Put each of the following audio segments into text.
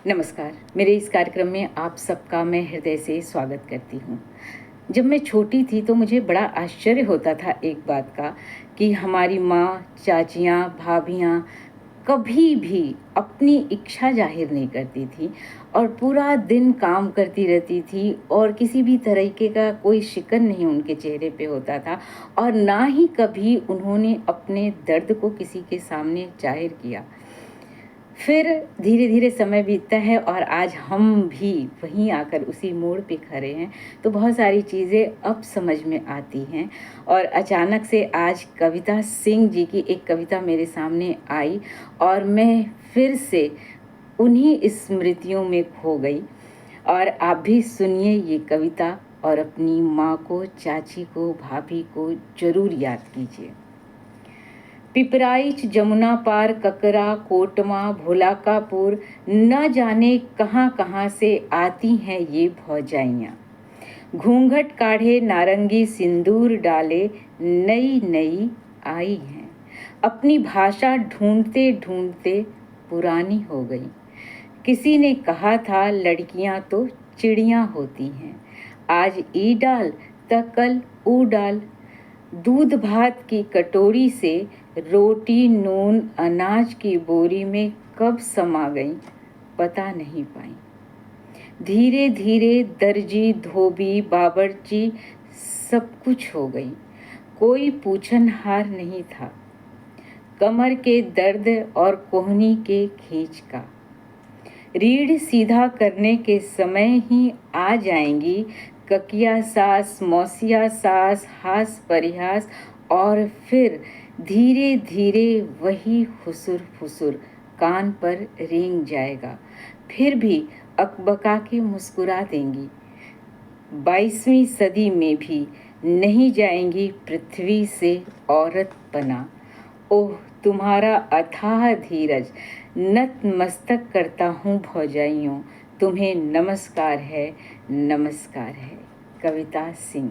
नमस्कार। मेरे इस कार्यक्रम में आप सबका मैं हृदय से स्वागत करती हूँ। जब मैं छोटी थी तो मुझे बड़ा आश्चर्य होता था एक बात का कि हमारी माँ, चाचियाँ, भाभियाँ कभी भी अपनी इच्छा जाहिर नहीं करती थी और पूरा दिन काम करती रहती थी और किसी भी तरीके का कोई शिकन नहीं उनके चेहरे पे होता था और ना ही कभी उन्होंने अपने दर्द को किसी के सामने जाहिर किया। फिर धीरे धीरे समय बीतता है और आज हम भी वहीं आकर उसी मोड़ पे खड़े हैं, तो बहुत सारी चीज़ें अब समझ में आती हैं। और अचानक से आज कविता सिंह जी की एक कविता मेरे सामने आई और मैं फिर से उन्हीं स्मृतियों में खो गई। और आप भी सुनिए ये कविता और अपनी माँ को, चाची को, भाभी को ज़रूर याद कीजिए। पिपराइच, जमुना पार, ककरा, कोटमा, भोलाकापुर, न जाने कहाँ कहाँ से आती हैं ये भौजाइयाँ। घूंघट काढ़े, नारंगी सिंदूर डाले, नई नई आई हैं। अपनी भाषा ढूंढते ढूंढते पुरानी हो गई। किसी ने कहा था लड़कियां तो चिड़ियां होती हैं। आज ई डाल त कल ऊ डाल। दूध भात की कटोरी से रोटी, नून, अनाज की बोरी में कब समा गई पता नहीं पाई। धीरे धीरे दर्जी, धोबी, बावर्ची सब कुछ हो गई। कोई पूछनहार नहीं था। कमर के दर्द और कोहनी के खींच का। रीढ़ सीधा करने के समय ही आ जाएंगी ककिया सास, मौसिया सास, हास परिहास और फिर धीरे धीरे वही फुसुर फुसुर कान पर रेंग जाएगा। फिर भी अकबका के मुस्कुरा देंगी। 22वीं सदी में भी नहीं जाएंगी पृथ्वी से औरत पना। ओह तुम्हारा अथाह धीरज, नतमस्तक करता हूँ भौजाइयों, तुम्हें नमस्कार है, नमस्कार है। कविता सिंह।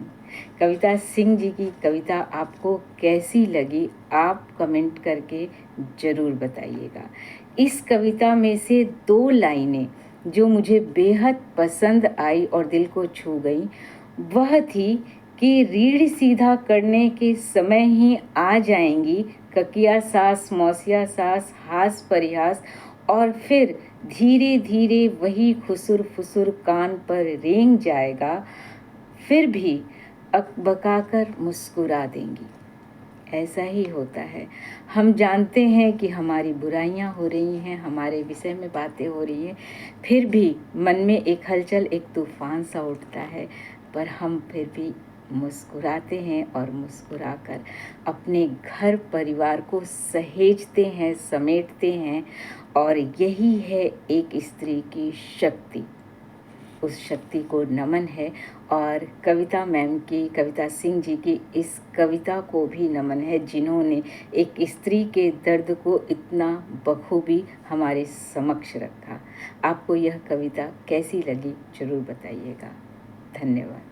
कविता सिंह जी की कविता आपको कैसी लगी आप कमेंट करके ज़रूर बताइएगा। इस कविता में से 2 लाइनें जो मुझे बेहद पसंद आई और दिल को छू गई वह थी कि रीढ़ सीधा करने के समय ही आ जाएंगी ककिया सास, मौसिया सास, हास परिहास और फिर धीरे धीरे वही खुसुर फुसुर कान पर रेंग जाएगा। फिर भी अकबकाकर मुस्कुरा देंगी। ऐसा ही होता है। हम जानते हैं कि हमारी बुराइयां हो रही हैं, हमारे विषय में बातें हो रही हैं, फिर भी मन में एक हलचल, एक तूफान सा उठता है, पर हम फिर भी मुस्कुराते हैं और मुस्कुराकर अपने घर परिवार को सहेजते हैं, समेटते हैं और यही है एक स्त्री की शक्ति। उस शक्ति को नमन है और कविता मैम की, कविता सिंह जी की इस कविता को भी नमन है जिन्होंने एक स्त्री के दर्द को इतना बखूबी हमारे समक्ष रखा। आपको यह कविता कैसी लगी ज़रूर बताइएगा। धन्यवाद।